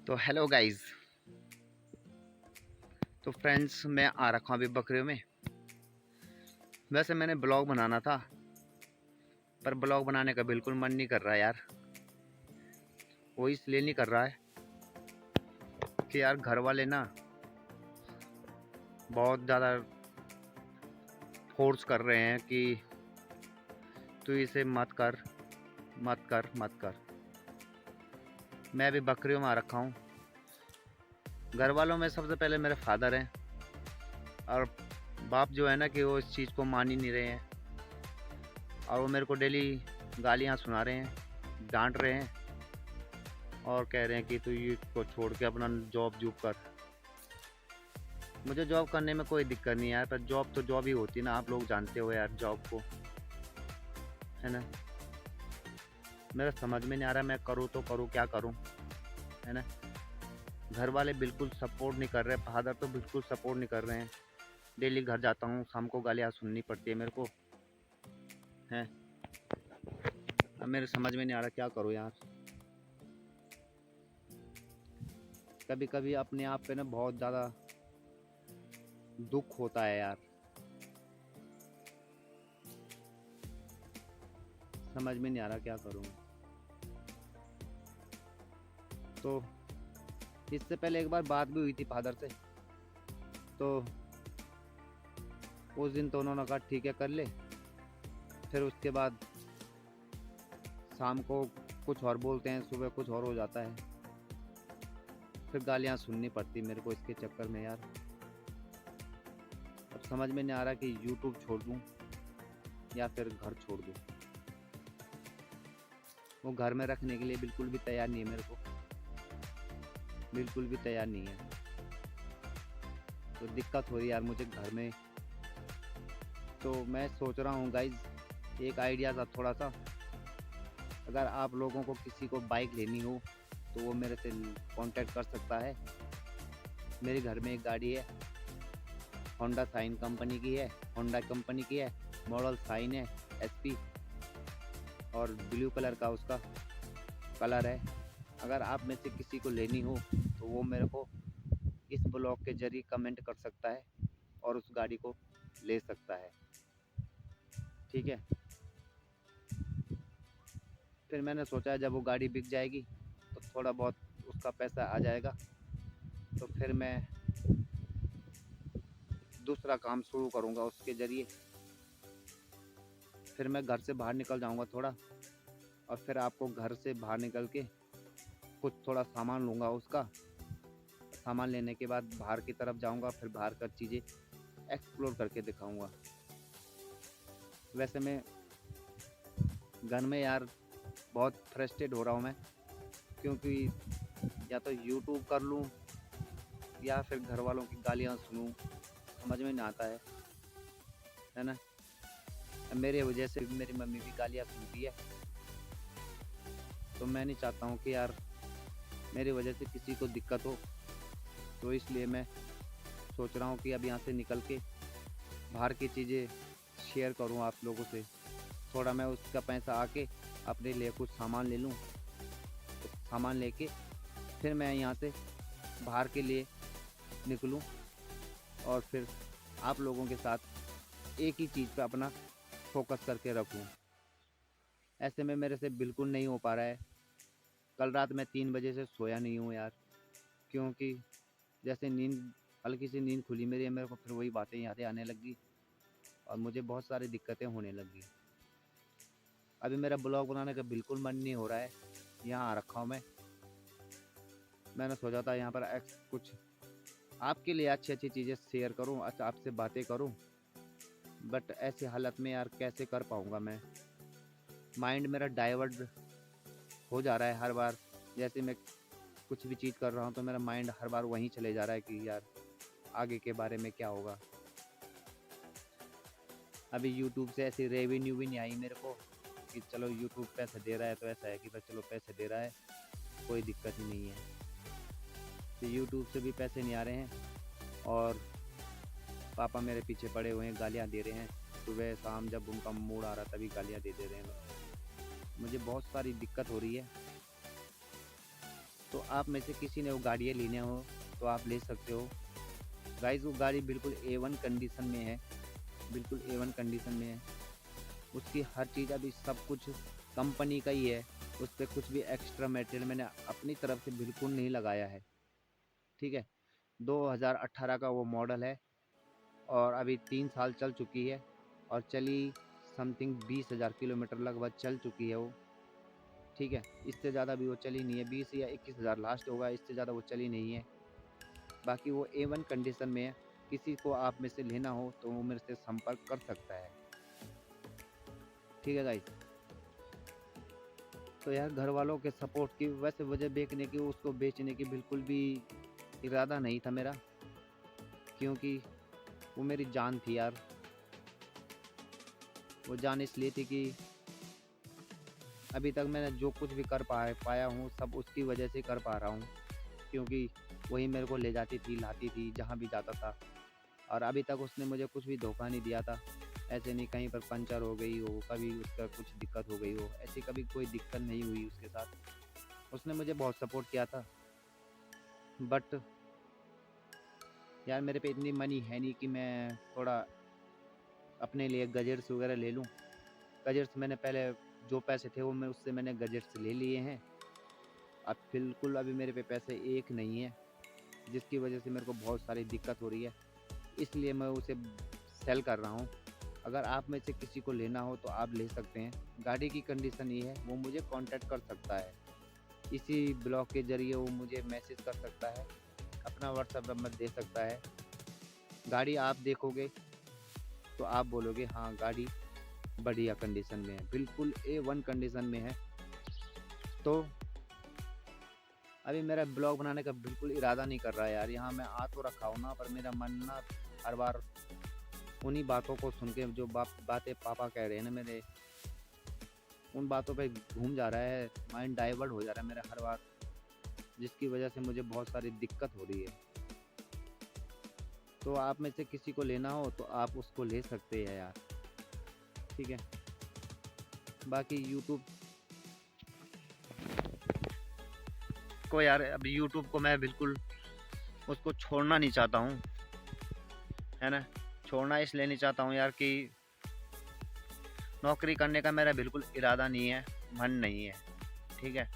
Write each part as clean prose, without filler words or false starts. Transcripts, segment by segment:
तो hello guys. तो friends, मैं आ रखा हूँ अभी बकरियों में। वैसे मैंने ब्लॉग बनाना था, पर ब्लॉग बनाने का बिल्कुल मन नहीं कर रहा यार। वो इसलिए नहीं कर रहा है कि यार घर वाले ना बहुत ज़्यादा फोर्स कर रहे हैं कि तू इसे मत कर, मत कर, मत कर। मैं अभी बकरियों में आ रखा हूँ। घर वालों में सबसे पहले मेरे फादर हैं, और बाप जो है ना कि वो इस चीज़ को मान ही नहीं रहे हैं, और वो मेरे को डेली गालियाँ सुना रहे हैं, डांट रहे हैं, और कह रहे हैं कि तू ये को छोड़ के अपना जॉब जूब कर। मुझे जॉब करने में कोई दिक्कत नहीं है यार, पर जॉब तो जॉब ही होती है ना, आप लोग जानते हो यार जॉब को, है ना। मेरा समझ में नहीं आ रहा मैं करूँ तो करूँ क्या करूँ, है ना। घर वाले बिल्कुल सपोर्ट नहीं कर रहे, फादर तो बिल्कुल सपोर्ट नहीं कर रहे हैं। डेली घर जाता हूँ, शाम को गालियाँ सुननी पड़ती है मेरे को, है। अब मेरे समझ में नहीं आ रहा क्या करूँ यार। कभी कभी अपने आप पे ना बहुत ज़्यादा दुख होता है यार, समझ में नहीं आ रहा क्या करूँ। तो इससे पहले एक बार बात भी हुई थी फादर से, तो उस दिन तो उन्होंने कहा ठीक है कर ले। फिर उसके बाद शाम को कुछ और बोलते हैं, सुबह कुछ और हो जाता है। फिर गालियाँ सुननी पड़ती मेरे को इसके चक्कर में यार। अब समझ में नहीं आ रहा कि यूट्यूब छोड़ दूँ या फिर घर छोड़ दूँ। वो घर में रखने के लिए बिल्कुल भी तैयार नहीं है मेरे को, बिल्कुल भी तैयार नहीं है। तो दिक्कत हो रही है यार मुझे घर में। तो मैं सोच रहा हूँ गाइज, एक आइडिया था थोड़ा सा। अगर आप लोगों को किसी को बाइक लेनी हो तो वो मेरे से कांटेक्ट कर सकता है। मेरे घर में एक गाड़ी है, होंडा साइन कंपनी की है, होंडा कंपनी की है, मॉडल साइन है एसपी, और ब्लू कलर का उसका कलर है। अगर आप में से किसी को लेनी हो तो वो मेरे को इस ब्लॉग के जरिए कमेंट कर सकता है और उस गाड़ी को ले सकता है, ठीक है। फिर मैंने सोचा जब वो गाड़ी बिक जाएगी तो थोड़ा बहुत उसका पैसा आ जाएगा, तो फिर मैं दूसरा काम शुरू करूँगा उसके ज़रिए। फिर मैं घर से बाहर निकल जाऊँगा थोड़ा, और फिर आपको घर से बाहर निकल के कुछ थोड़ा सामान लूँगा उसका। सामान लेने के बाद बाहर की तरफ जाऊँगा, फिर बाहर का चीज़ें एक्सप्लोर करके दिखाऊँगा। वैसे मैं घर में यार बहुत फ्रस्ट्रेट हो रहा हूँ मैं, क्योंकि या तो यूट्यूब कर लूँ या फिर घर वालों की गालियाँ सुनूँ, समझ में नहीं आता है ना। मेरे वजह से मेरी मम्मी भी गालियाँ सुनती है, तो मैं नहीं चाहता हूँ कि यार मेरी वजह से किसी को दिक्कत हो। तो इसलिए मैं सोच रहा हूँ कि अब यहाँ से निकल के बाहर की चीज़ें शेयर करूँ आप लोगों से। थोड़ा मैं उसका पैसा आके अपने लिए कुछ सामान ले लूँ, तो सामान लेके फिर मैं यहाँ से बाहर के लिए निकलूँ, और फिर आप लोगों के साथ एक ही चीज़ पे अपना फोकस करके रखूँ। ऐसे में मेरे से बिल्कुल नहीं हो पा रहा है। कल रात मैं 3 बजे से सोया नहीं हूँ यार, क्योंकि जैसे नींद, हल्की सी नींद खुली मेरे को फिर वही बातें यादें आने लगी, और मुझे बहुत सारी दिक्कतें होने लगी। अभी मेरा ब्लॉग बनाने का बिल्कुल मन नहीं हो रहा है। यहाँ आ रखा हूँ मैं। मैंने सोचा था यहाँ पर कुछ आपके लिए अच्छी अच्छी चीज़ें शेयर करूँ, अच्छा आपसे बातें करूँ, बट ऐसी हालत में यार कैसे कर पाऊँगा मैं। माइंड मेरा डाइवर्ट हो जा रहा है हर बार। जैसे मैं कुछ भी चीज़ कर रहा हूँ तो मेरा माइंड हर बार वहीं चले जा रहा है कि यार आगे के बारे में क्या होगा। अभी यूट्यूब से ऐसी रेवेन्यू भी नहीं आई मेरे को कि चलो यूट्यूब पैसे दे रहा है, तो ऐसा है कि बस चलो पैसे दे रहा है, कोई दिक्कत ही नहीं है। तो यूट्यूब से भी पैसे नहीं आ रहे हैं, और पापा मेरे पीछे पड़े हुए हैं, गालियाँ दे रहे हैं। सुबह शाम जब उनका मूड आ रहा तभी गालियाँ दे रहे हैं। मुझे बहुत सारी दिक्कत हो रही है। तो आप में से किसी ने वो गाड़ियाँ लेने हो तो आप ले सकते हो। गाइज़ वो गाड़ी बिल्कुल A1 कंडीशन में है, बिल्कुल A1 कंडीशन में है। उसकी हर चीज़ अभी सब कुछ कंपनी का ही है, उस पे कुछ भी एक्स्ट्रा मटेरियल मैंने अपनी तरफ से बिल्कुल नहीं लगाया है, ठीक है। 2018 का वो मॉडल है और अभी 3 साल चल चुकी है और चली समथिंग 20,000 किलोमीटर लगभग चल चुकी है वो, ठीक है। इससे ज़्यादा भी वो चली नहीं है, 20 या 21,000 लास्ट होगा, इससे ज़्यादा वो चली नहीं है। बाकी वो A1 कंडीशन में है, किसी को आप में से लेना हो तो वो मेरे से संपर्क कर सकता है, ठीक है गाइस। तो यार घर वालों के सपोर्ट की वैसे वजह बेचने की, उसको बेचने की बिल्कुल भी इरादा नहीं था मेरा, क्योंकि वो मेरी जान थी यार। वो जान इसलिए थी कि अभी तक मैंने जो कुछ भी कर पाया हूँ सब उसकी वजह से कर पा रहा हूँ, क्योंकि वही मेरे को ले जाती थी, लाती थी जहाँ भी जाता था। और अभी तक उसने मुझे कुछ भी धोखा नहीं दिया था। ऐसे नहीं कहीं पर पंचर हो गई हो, कभी उसका कुछ दिक्कत हो गई हो, ऐसी कभी कोई दिक्कत नहीं हुई उसके साथ। उसने मुझे बहुत सपोर्ट किया था। बट यार मेरे पे इतनी मनी है नहीं कि मैं थोड़ा अपने लिए गजेट्स वगैरह ले लूँ। गजेट्स मैंने पहले जो पैसे थे वो मैं उससे मैंने गजेट्स ले लिए हैं। अब बिल्कुल अभी मेरे पे पैसे एक नहीं है, जिसकी वजह से मेरे को बहुत सारी दिक्कत हो रही है, इसलिए मैं उसे सेल कर रहा हूँ। अगर आप में से किसी को लेना हो तो आप ले सकते हैं। गाड़ी की कंडीशन ये है, वो मुझे कांटेक्ट कर सकता है, इसी ब्लॉग के ज़रिए वो मुझे मैसेज कर सकता है, अपना व्हाट्सएप नंबर दे सकता है। गाड़ी आप देखोगे तो आप बोलोगे हाँ गाड़ी बढ़िया कंडीशन में है, बिल्कुल A1 कंडीशन में है। तो अभी मेरा ब्लॉग बनाने का बिल्कुल इरादा नहीं कर रहा है यार। यहाँ मैं आ तो रखा हूँ ना, पर मेरा मन ना हर बार उन्हीं बातों को सुन के, जो बातें पापा कह रहे हैं ना मेरे, उन बातों पे घूम जा रहा है, माइंड डाइवर्ट हो जा रहा है मेरा हर बार, जिसकी वजह से मुझे बहुत सारी दिक्कत हो रही है। तो आप में से किसी को लेना हो तो आप उसको ले सकते हैं यार, ठीक है। बाकी यूट्यूब को यार, अभी यूट्यूब को मैं बिल्कुल उसको छोड़ना नहीं चाहता हूँ, है ना। छोड़ना इसलिए नहीं चाहता हूँ यार कि नौकरी करने का मेरा बिल्कुल इरादा नहीं है, मन नहीं है, ठीक है।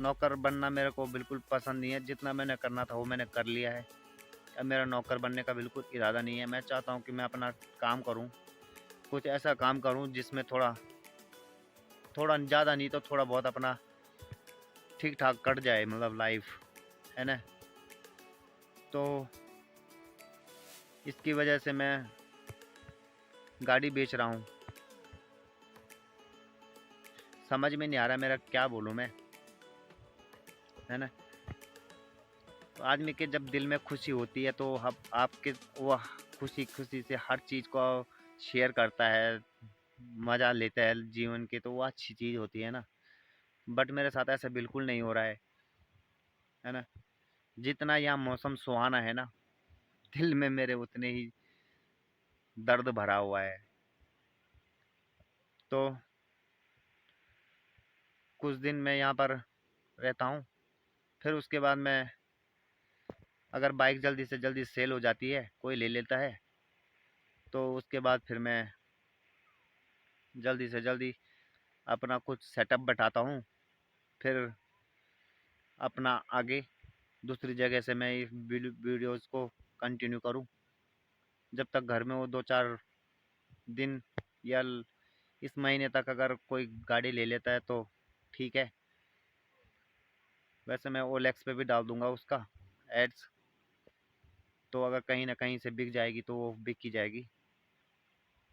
नौकर बनना मेरे को बिल्कुल पसंद नहीं है। जितना मैंने करना था वो मैंने कर लिया है। अब मेरा नौकर बनने का बिल्कुल इरादा नहीं है। मैं चाहता हूँ कि मैं अपना काम करूँ, कुछ ऐसा काम करूँ जिसमें थोड़ा थोड़ा ज़्यादा नहीं तो थोड़ा बहुत अपना ठीक ठाक कट जाए, मतलब लाइफ, है ना। तो इसकी वजह से मैं गाड़ी बेच रहा हूँ। समझ में नहीं आ रहा मेरा क्या बोलूँ मैं, है ना। तो आदमी के जब दिल में खुशी होती है तो हम आपके वो खुशी खुशी से हर चीज़ को शेयर करता है, मज़ा लेता है जीवन के, तो वो अच्छी चीज़ होती है ना। बट मेरे साथ ऐसा बिल्कुल नहीं हो रहा है ना। जितना यहाँ मौसम सुहाना है ना, दिल में मेरे उतने ही दर्द भरा हुआ है। तो कुछ दिन मैं यहाँ पर रहता हूँ, फिर उसके बाद मैं, अगर बाइक जल्दी से जल्दी सेल हो जाती है, कोई ले लेता है, तो उसके बाद फिर मैं जल्दी से जल्दी अपना कुछ सेटअप बैठाता हूँ। फिर अपना आगे दूसरी जगह से मैं इस वीडियोज़ को कंटिन्यू करूँ, जब तक घर में वो 2-4 दिन या इस महीने तक अगर कोई गाड़ी ले लेता है तो ठीक है। वैसे मैं OLX पे भी डाल दूंगा उसका एड्स, तो अगर कहीं ना कहीं से बिक जाएगी तो वो बिक ही जाएगी,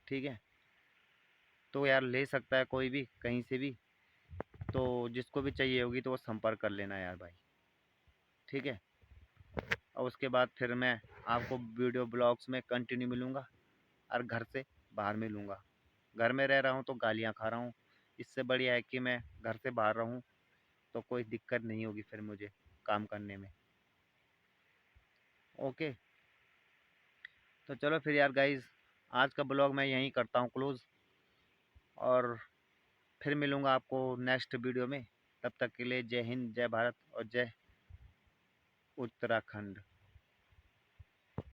ठीक है। तो यार ले सकता है कोई भी कहीं से भी, तो जिसको भी चाहिए होगी तो वो संपर्क कर लेना यार भाई, ठीक है। और उसके बाद फिर मैं आपको वीडियो ब्लॉग्स में कंटिन्यू मिलूँगा और घर से बाहर मिलूँगा। घर में रह रहा हूँ तो गालियाँ खा रहा हूँ, इससे बढ़िया है कि मैं घर से बाहर रहूँ, तो कोई दिक्कत नहीं होगी फिर मुझे काम करने में। ओके, तो चलो फिर यार गाइज़, आज का ब्लॉग मैं यहीं करता हूँ क्लोज़, और फिर मिलूँगा आपको नेक्स्ट वीडियो में। तब तक के लिए जय हिंद, जय भारत और जय उत्तराखंड।